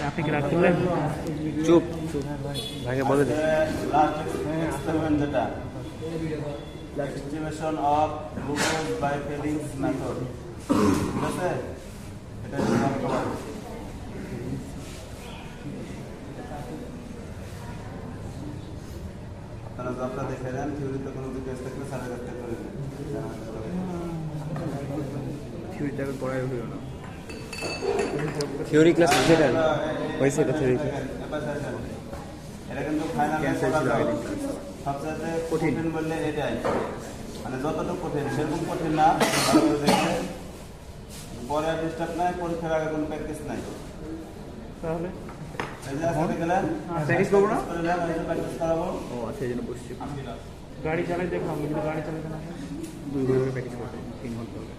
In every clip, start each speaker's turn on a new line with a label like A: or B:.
A: আপনি কি রাগ করলেন?
B: চুপ চুপ ভাইকে বলে দে।
C: লাস্ট এক্সপেরিমেন্ট যেটা estimation of glucose by Fellings method, ঠিক আছে? এটা সলভ করা আপনারা যতটা দেখে দেন থিওরিতে কোনো জিজ্ঞেস থাকলে স্যারের কাছ থেকে করে নেন।
A: থিওরিটাকে পড়াই হইল না।
B: থিওরি ক্লাস যেটা হয়েছে এটা থিওরি ক্লাস।
C: এটা কিন্তু ফাইনাল সবচেয়ে কঠিন বললে এটাই, মানে যতটুকু কঠিন সেরকম কঠিন না, পরে আর ডিস্টার্ব নাই, পরীক্ষার আগে কোনো প্র্যাকটিস নাই।
A: তাহলে
C: প্র্যাকটিস করবো না, প্র্যাকটিস করাবো।
A: ও আচ্ছা, এই জন্য বসছি। গাড়ি চালাই দেখলাম, কিন্তু গাড়ি চালাতে না 2 ঘন্টা প্র্যাকটিস করতে 3 ঘন্টা হবে।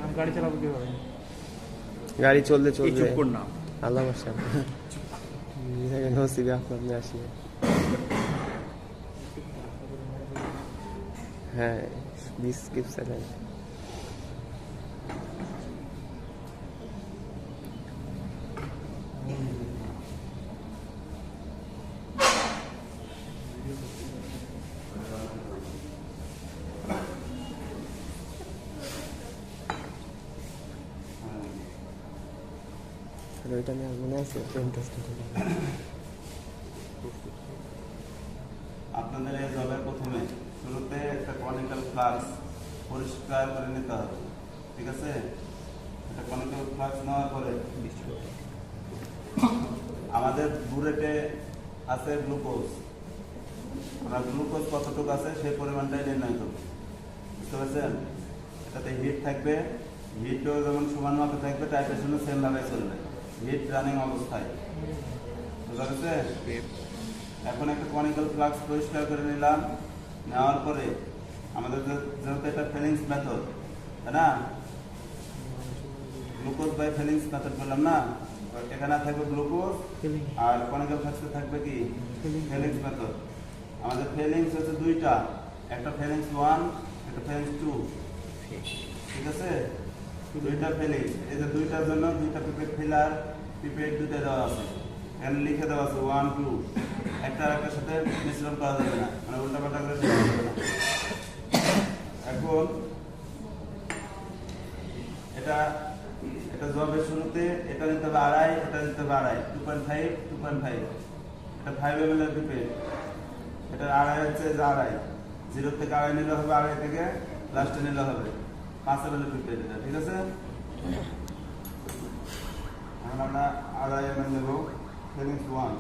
A: আমি গাড়ি চালাবো কিভাবে?
B: গাড়ি চলতে চলতে
A: চুপ কর না।
B: আল্লাহ মাশাল নসিবে আপনার আসিবে। হ্যাঁ স্কিপ সাইলেন্ট। ওইটা নিয়ে মনে আছে
C: আপনাদের এই জবের প্রথমে শুরুতে একটা কনিক্যাল ফ্লাক্স পরিষ্কার করে নিতে হবে, ঠিক আছে? একটা কনিক্যাল ফ্লাক্স নেওয়ার পরে আমাদের বুলেটে আছে গ্লুকোজ, আমরা গ্লুকোজ কতটুকু আছে সেই পরিমাণটাই নির্ণয় করব, বুঝতে পারছেন? এটাতে হিট থাকবে, হিটও যেমন সমান মাপে থাকবে, টাইট্রেশনও সেম ভাবে চলবে, হিট রানিং অবস্থায়, বুঝতে পারছে? এখন একটা কনিক্যাল ফ্লাক্স পরিষ্কার করে নিলাম, নেওয়ার পরে আমাদের যেহেতু এটা ফেলিংস মেথড, তাই না? গ্লুকোজ বাই ফেলিংস মেথড বললাম না, এখানে থাকবে গ্লুকোজ আর কনিক্যাল ফ্লাক্সে থাকবে কি ফেলিংস মেথড। আমাদের ফেলিংস হচ্ছে দুইটা, একটা ফেলিংস 1, একটা ফেলিংস 2, ঠিক আছে? দুইটা ফেলিংস, এই যে দুইটার জন্য দুইটা পিপেট ফিলার, পিপেট দুইটা দেওয়া আছে, এখানে লিখে দেওয়া আছে 1, 2, একটা একটার সাথে মিশ্রণ করা যাবে না, মানে উল্টাপাল্টা করে দেওয়া যাবে না। এখন এটা জবের শুরুতে এটা নিতে হবে 2.5, এটা নিতে হবে 2.5, 2.5, 2.5, এটা 5 ml এর পিপেট, এটা 2.5 হচ্ছে যে 2.5, 0 থেকে 2.5 নিলে হবে, 2.5 থেকে লাস্টে নিলে হবে 5 ml এর পিপেট, এটা ঠিক আছে? এখন আমরা 2.5 ml নেব ফেলিংস 1,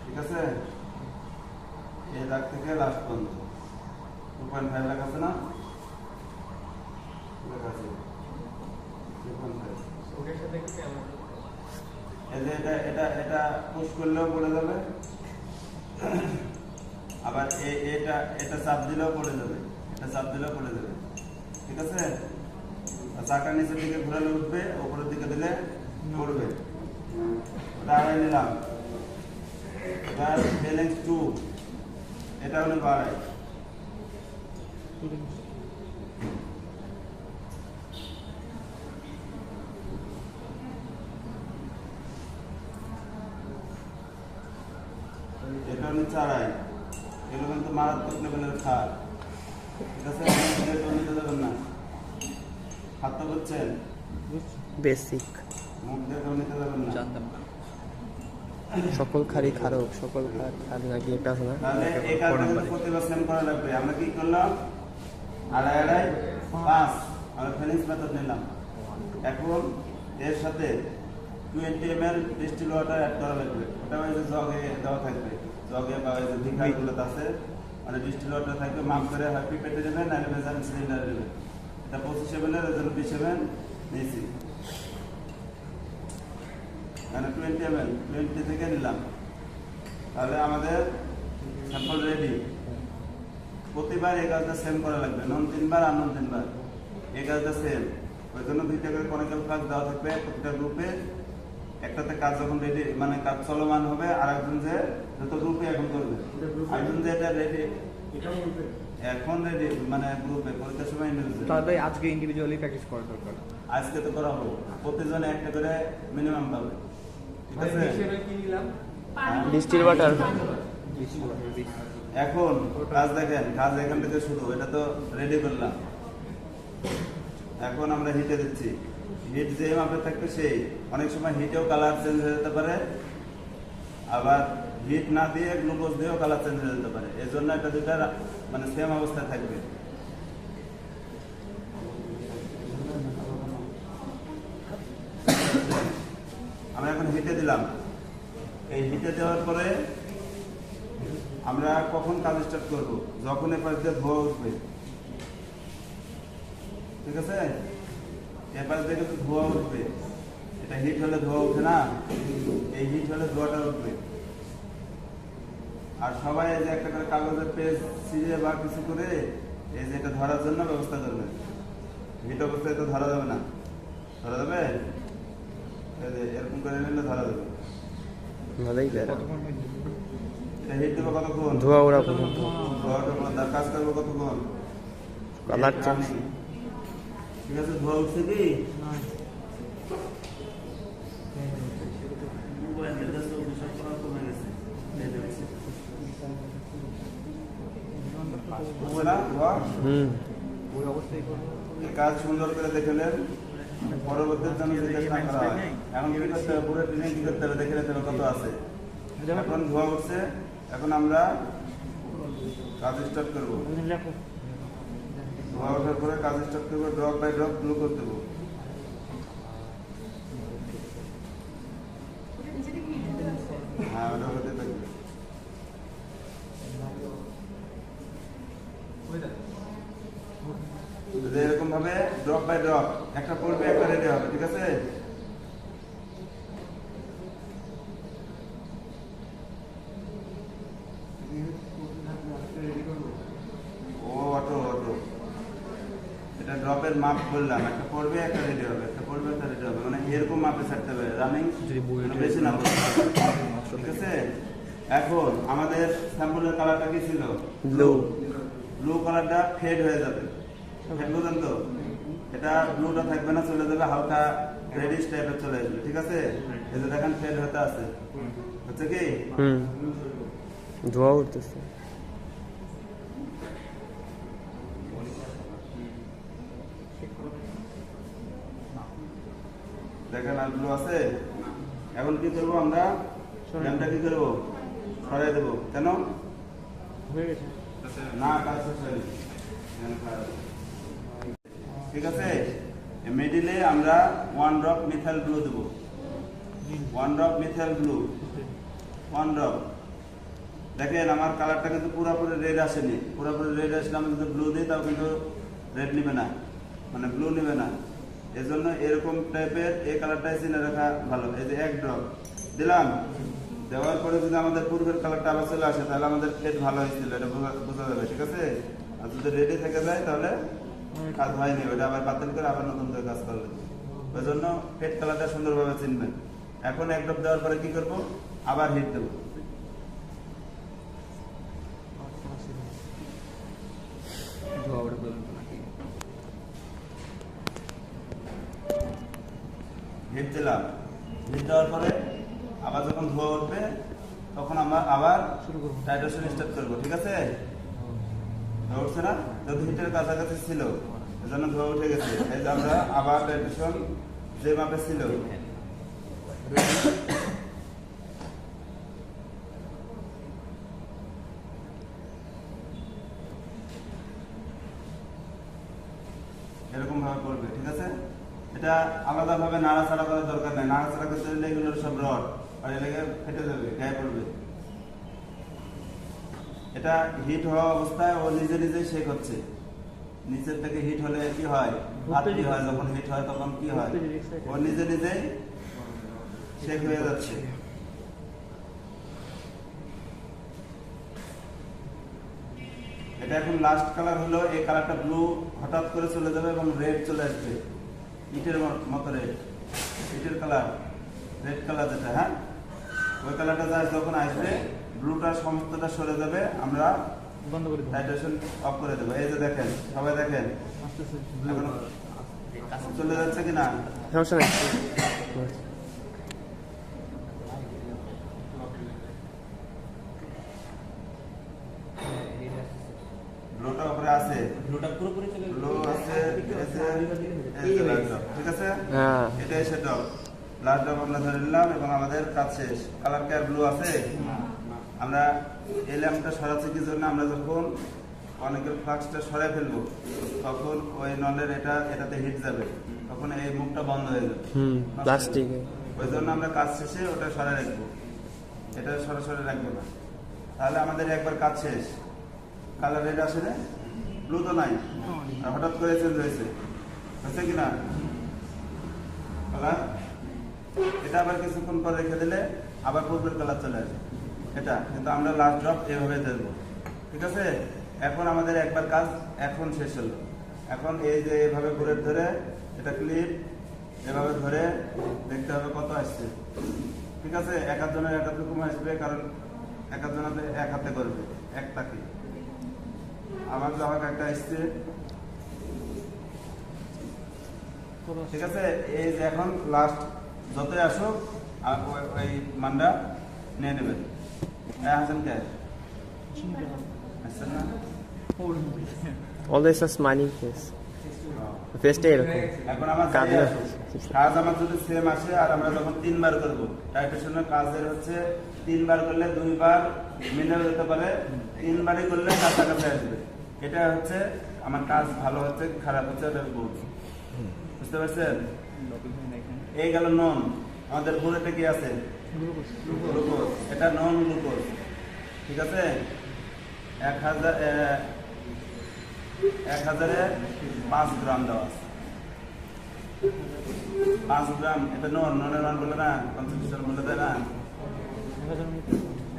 C: ঠিক আছে? এই দাগ থেকে লাস্ট পর্যন্ত 2.5 লেখা আছে না, লেখা আছে 2.5। এই যে এটা পুশ করলেও পড়ে যাবে, আবার এটা চাপ দিলেও পড়ে যাবে, এটা চাপ দিলেও পড়ে যাবে, ঠিক আছে? চাকা নিচের দিকে ঘুরালে উঠবে, উপরের দিকে দিলে পড়বে। ওটা 2.5 নিলাম। এবার ফেলিংস 2, এটা হলো 2.5, এটা হলো 4.5, এগুলো কিন্তু মারাত্মক লেভেলের খার, ঠিক আছে? নিতে দেবেন না, হাত তো বুঝছেন,
B: বেসিক
C: মুখ দিয়ে নিতে দেবেন না।
A: জানতাম না।
B: সকল খারি খারক, সকল খার নাকি একটা আছে না?
C: তাহলে এই কাজটা প্রতিবার সেম করা লাগবে। আমরা কি করলাম? 2.5, 5 আমরা ফেলিংস মেথড নিলাম। এখন এর সাথে 20 ml ডিস্টিল ওয়াটার অ্যাড করা লাগবে। ওটা ওই যে জগে দেওয়া থাকবে, জগে বা ওই যে ভিকারগুলোতে আছে, মানে ডিস্টিল ওয়াটার থাকবে, মাপ করে হয় পিপেটে দেবেন নাহলে মেজার সিলিন্ডারে দেবেন। এটা 25 ml এর জন্য 20 ml নিয়েছি, মানে 20 ml 20 থেকে নিলাম। তাহলে আমাদের স্যাম্পল রেডি। প্রতিবার এই কাজটা সেম করা লাগবে, নন 3 বার আর নন 3 বার, এই কাজটা সেম। ওই জন্য 2টা করে কনিক্যাল ফ্লাক্স দেওয়া থাকবে প্রতিটা গ্রুপে, একটাতে কাজ যখন রেডি মানে কাজ চলমান হবে, আর একজন যে যত গ্রুপে এখন করবে, একজন যে এটা রেডি এখন রেডি মানে গ্রুপে পরীক্ষার সময় ইন্ডিভিজুয়াল।
D: তাহলে আজকে ইন্ডিভিজুয়ালি প্র্যাকটিস করা দরকার।
C: আজকে তো করা হবে, প্রতিজনে একটা করে মিনিমাম পাবে, ঠিক আছে?
B: Distil water.
C: এখন কাজ দেখেন, কাজ এখান থেকে শুরু, এটা তো রেডি করলাম। এখন আমরা হিটে দিচ্ছি, হিট যে মাপে থাকবে সেই, অনেক সময় হিটেও কালার চেঞ্জ হয়ে যেতে পারে, আবার হিট না দিয়ে গ্লুকোজ দিয়েও কালার চেঞ্জ হয়ে যেতে পারে। এই জন্য এটা দুটা মানে সেম অবস্থায় থাকবে। আমরা এখন হিটে দিলাম, এই হিটে দেওয়ার পরে আমরা কখন কাজ স্টার্ট করব? যখন এ পাশ দিয়ে ধোয়া উঠবে, ঠিক আছে? এ পাশ দিয়ে কিন্তু ধোয়া উঠবে, এটা হিট হলে ধোয়া উঠে না, এই হিট হলে ধোয়াটা উঠবে। আর সবাই এই যে একটা করে কাগজের পেজ ছিঁড়ে বা কিছু করে এই যে এটা ধরার জন্য ব্যবস্থা করবে। হিট অবস্থায় তো ধরা যাবে না, ধরা যাবে? এই যে এরকম করে নিলে ধরা যাবে।
B: ভালোই বেড়া।
C: এটা হিট দেবো কতক্ষণ?
B: ধোয়া ওরা পর্যন্ত।
C: ধোয়াটা তার কাজ করবো কতক্ষণ?
B: Colour change.
C: ঠিক আছে, ধোয়া উঠছে কি? মোবাইলের কাছে সব করা কমে গেছে। বুঝছে না ধোয়া?
D: ওই অবস্থায়
C: এই কাজ সুন্দর করে দেখে নেন, পরবর্তী জন্য যেটা না করা হয়। এখন কি করতে হবে? পুরো ট্রেনিং কি করতে হবে দেখে নিতে হবে কত আছে। এখন ধোয়া উঠছে, এখন আমরা কাজ স্টার্ট করবো। ধোয়া ওঠার পরে কাজ স্টার্ট করবো, ড্রপ বাই ড্রপ গ্লুকোজ দেবো। হ্যাঁ, ওটা হতে থাকবে। এরকম ভাবে ড্রপ বাই ড্রপ একটা পড়বে, একটা রেডি হবে, ঠিক আছে? ও অটো অটো এটা ড্রপের মাপ বললাম, একটা পড়বে একটা রেডি হবে, একটা পড়বে একটা রেডি হবে, মানে এরকম মাপে ছাড়তে হবে, রানিং বেশি না পড়তে হবে, ঠিক আছে? এখন আমাদের স্যাম্পলের কালারটা কি ছিল?
B: ব্লু।
C: ব্লু কালারটা ফেড হয়ে যাবে, ফেড বুঝলেন তো? এটা ব্লুটা থাকবে না, চলে যাবে হালকা রেডিশ টাইপের চলে আসবে, ঠিক আছে? এই যে দেখেন ফেড হতে আছে, হচ্ছে কি?
B: ধোয়া উঠতেছে।
C: দেখেন আর ব্লু আছে। এখন কি করবো আমরা? ল্যাম্পটা কি করবো? সরাই দেবো। কেন?
A: হয়ে গেছে
C: না, কাজ শেষ হয়নি। ঠিক আছে, মিডিলে আমরা 1 ড্রপ মিথাইল ব্লু দেবো, 1 ড্রপ মিথাইল ব্লু, 1 ড্রপ। দেখেন আমার কালারটা কিন্তু পুরোপুরি রেড আসেনি, পুরোপুরি রেড আসলে আমি যদি ব্লু দিই তাও কিন্তু রেড নিবে না, মানে ব্লু নিবে না। এজন্য এরকম টাইপের এই কালারটাই চিনে রাখা ভালো। এই যে 1 ড্রপ দিলাম, দেওয়ার পরে যদি আমাদের পূর্বের কালারটা আবার চলে আসে তাহলে আমাদের ফেড ভালো হয়েছিল, এটা বোঝা যাবে, ঠিক আছে? আর যদি রেডি থেকে যায় তাহলে কাজ হয়নি, ওটা আবার বাতিল করে আবার নতুন করে কাজ করবে। ওই জন্য ফেড কালারটা সুন্দরভাবে চিনবেন। এখন 1 ড্রপ দেওয়ার পরে কি করব? আবার হিট দেবো।
D: ধোয়া ওটা পর্যন্ত নাকি?
C: হিট দিলাম, হিট দেওয়ার পরে আবার যখন ধোয়া উঠবে তখন আমরা আবার টাইট্রেশন স্টার্ট করবো, ঠিক আছে? ধোয়া উঠছে না, যেহেতু হিটের কাছাকাছি ছিল এজন্য ধোয়া উঠে গেছে। এই যে আমরা আবার টাইট্রেশন যে মাপে ছিল এরকম ভাবে করবে, ঠিক আছে? এটা আলাদা ভাবে নাড়াচাড়া করার দরকার নাই, নাড়াচাড়া করতে গেলে এগুলো সব রড আর এলাকা ফেটে যাবে, গায়ে পড়বে। এটা হিট হওয়া অবস্থায় ও নিজে নিজেই শেক হচ্ছে। নিচের থেকে হিট হলে কি হয়? কি হয় যখন হিট হয় তখন কি হয়? ও নিজে নিজেই শেক হয়ে যাচ্ছে। এটা এখন লাস্ট কালার হলো, এই কালারটা ব্লু হঠাৎ করে চলে যাবে এবং রেড চলে আসবে, ইটের মতো রেড, ইটের কালার। রেড কালার যেটা, হ্যাঁ ওই কালারটা যখন আসবে ব্লুটা সমস্তটা সরে যাবে, আমরা
A: বন্ধ করে দেবো।
C: টাইট্রেশন অফ করে দেবো। এই যে দেখেন, সবাই দেখেন
A: আস্তে আস্তে
C: এখন চলে যাচ্ছে কিনা।
B: সমস্যা নেই।
C: ব্লুটা উপরে আছে,
A: ব্লুটা পুরোপুরি চলে
C: ব্লু আছে, এই যে লাল ড্রপ, ঠিক আছে,
B: হ্যাঁ
C: এটাই সে ড্রপ। লাল ড্রপ আমরা ধরে নিলাম এবং আমাদের কাজ শেষ। কালার কি আর ব্লু আছে? আমরা এই ল্যাম্পটা সরাচ্ছি কি জন্য, আমরা যখন অনেকের ফ্লাক্সটা সরাই ফেলবো তখন ওই নলের এটাতে হিট যাবে, তখন এই মুখটা বন্ধ হয়ে যাবে।
B: প্লাস্টিক।
C: ওই জন্য আমরা কাজ শেষে ওটা সরাই রাখবো, এটা সরাসরি রাখবো না, তাহলে আমাদের একবার কাজ শেষ। কালার রেড আসে না, ব্লু তো নাই, আর হঠাৎ করে চেঞ্জ হয়েছে কিনা কালার। এটা আবার কিছুক্ষণ পর রেখে দিলে আবার পূর্বের কালার চলে আসে এটা, কিন্তু আমরা লাস্ট ড্রপ এভাবে দেবো, ঠিক আছে। এখন আমাদের একবার কাজ এখন শেষ হলো। এখন এই যে এভাবে ঘুরে ধরে এটা ক্লিপ এভাবে ধরে দেখতে হবে কত আসছে, ঠিক আছে। এক আধজনের এক আধ রকম আসবে, কারণ এক আধজনাতে এক হাতে করবে, এক তাকে। আমার যখন একটা আসছে, ঠিক আছে। এই যে এখন লাস্ট যতই আসুক ওই মানটা নিয়ে নেবেন। হাসান কে আসছেন না?
B: Always a smiling face. ফেসটা এরকম।
C: এখন আমার
B: কাজ
C: যাই
B: না।
C: আসুক, কাজ আমার যদি সেম আসে, আর আমরা যখন 3 বার করবো, টাইট্রেশনের কাজের হচ্ছে 3 বার করলে 2 বার মিলে যেতে পারে, 3 বারই করলে কাছাকাছি আসবে। এটা হচ্ছে আমার কাজ ভালো হচ্ছে খারাপ হচ্ছে ওটা বলবো, বুঝতে পারছেন? এই গেল নন। আমাদের পুরোটা কি আছে? গ্লুকোজ। এটা নন গ্লুকোজ, ঠিক আছে। 1000-এ 5 গ্রাম দেওয়া আছে, 5 গ্রাম। এটা ননের মান বলে না, কনসেন্ট্রেশন বলে দেয় না।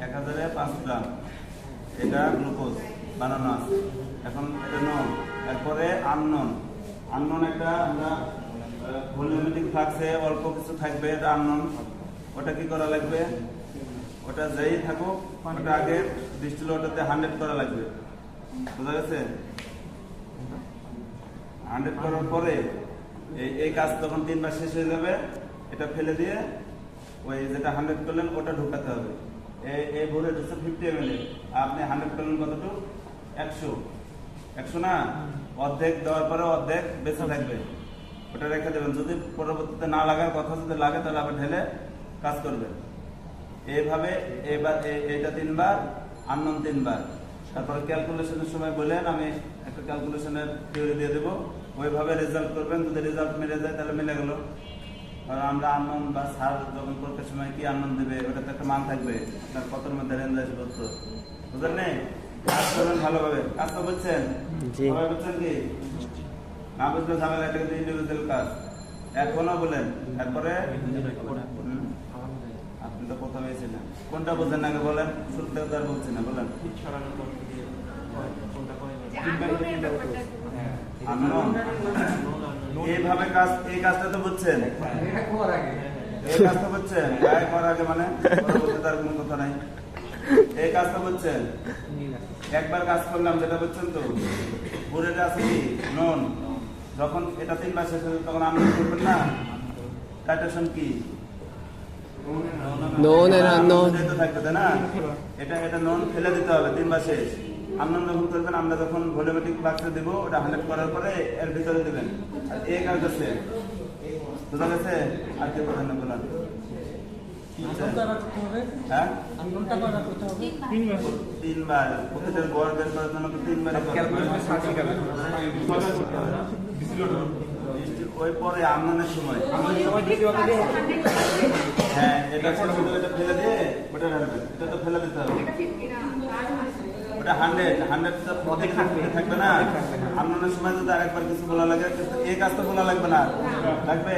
C: 1000-এ 5 গ্রাম এটা গ্লুকোজ বানানো আছে। এখন এটা নন, এরপরে আননন। আননন একটা আমরা ভলিউমেট্রিক ফ্লাক্সে অল্প কিছু থাকবে, এটা আননন। ওটা কি করা লাগবে? ওটা যেই থাকুক ওটা আগে ডিস্টিল ওটাতে 100 করা লাগবে, বুঝা গেছে? 100 করার পরে এই কাজ তখন 3 বার শেষ হয়ে যাবে, এটা ফেলে দিয়ে ওই যেটা 100 করলেন ওটা ঢুকাতে হবে। এই ভরে হচ্ছে 50 ml, আপনি 100 করলেন কতটুকু? 100 না, অর্ধেক দেওয়ার পরে অর্ধেক বেঁচে থাকবে, ওটা রেখে দেবেন। যদি পরবর্তীতে না লাগার কথা যদি লাগে তাহলে আবার ঢেলে কাজ করবেন। এইভাবে এইটা 3 বার, আননন 3 বার। তারপরে ক্যালকুলেশনের সময় বলেন, আমি একটা ক্যালকুলেশনের থিওরি দিয়ে দেবো, ওইভাবে রেজাল্ট করবেন। যদি রেজাল্ট মিলে যায় তাহলে মিলে গেল। কারণ আমরা আননন বা সার যখন করতে সময় কি আননন দেবে, ওটাতে একটা মান থাকবে, আপনার কতর মধ্যে রেঞ্জ আসবে, বুঝলেন নেই? কাজ করবেন ভালোভাবে। কাজ তো বুঝছেন? সবাই বুঝছেন কি? না বুঝলে ঝামেলা, এটা কিন্তু ইন্ডিভিজুয়াল কাজ। এখনো বলেন, তারপরে আপনি তো প্রথমেই ছিলেন, কোনটা বুঝেন আগে বলেন। শুরুতে তো আর বলছি না, বলেন। এইভাবে কাজ, এই কাজটা তো বুঝছেন, এই কাজটা বুঝছেন। করার আগে মানে বলতে তার কোনো কথা নাই। এই কাজটা বুঝছেন, একবার কাজ করলাম যেটা বুঝছেন তো। বুড়েটা আছে কি নন, যখন এটা 3 বার শেষ হবে তখন আননন করবেন না। টাইট্রেশন কি
B: নন এর আননন
C: থাকবে, তাই না? এটা নন ফেলে দিতে হবে 3 বার শেষ। আননন যখন করবেন, আমরা যখন ভলিউমেট্রিক ফ্লাক্সে দেবো, ওটা 100 করার পরে এর ভিতরে দেবেন। আর এই কাজ আছে, বুঝা গেছে? আর কি বলেন না বলেন? হ্যাঁ, 3 বার। প্রতিটার গড় বের করার জন্য 3 বারে ওই পরে আননের সময়, হ্যাঁ, এটা ফেলে দিয়ে ওটা রাখবেন। এটা তো ফেলে দিতে হবে, ওটা 100 থাকবে না। আননের সময় যদি আরেকবার কিছু বলা লাগে, এই কাজ তো বলা লাগবে না, লাগবে?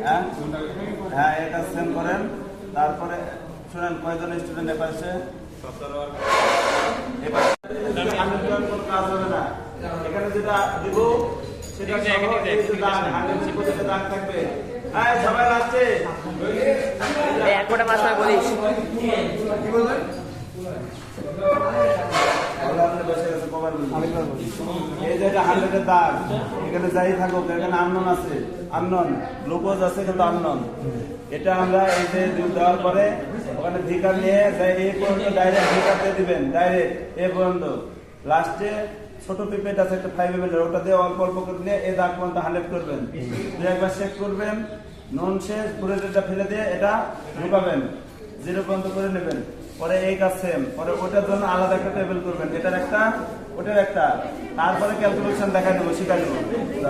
C: হ্যাঁ হ্যাঁ, এই কাজ সেম করেন। তারপরে শুনেন, কয়জন স্টুডেন্ট এবার আসে? কাজ হবে না। এখানে যেটা দিব সেটা দাগ থাকবে, সবাই আসছে
B: এই এক ফোঁটা মাছ নয় বলিস।
C: কি বলবেন? এই যে এটা 100-এর দাগ, এখানে যাই থাকুক, এখানে আননন আছে, আননন গ্লুকোজ আছে কিন্তু আননন। এটা আমরা এই যে দুধ দেওয়ার পরে ওখানে ভিকার নিয়ে যাই এই পর্যন্ত ডাইরেক্ট ভিকার দিয়ে দিবেন, ডাইরেক্ট এই পর্যন্ত। লাস্টে ছোট পিপেট আছে একটা 5 ml, ওটা দিয়ে অল্প অল্প করে দিয়ে এই দাগ পর্যন্ত 100 করবেন। একবার চেক করবেন, নুন শেষ, পুরোটা ফেলে দিয়ে এটা ঢুকাবেন, 0 পর্যন্ত করে নেবেন। পরে এই কাজ সেম, পরে ওটার জন্য আলাদা একটা টেবিল করবেন, এটার একটা ওটার একটা, তারপরে ক্যালকুলেশন দেখা দেবো, শিখা দেবো।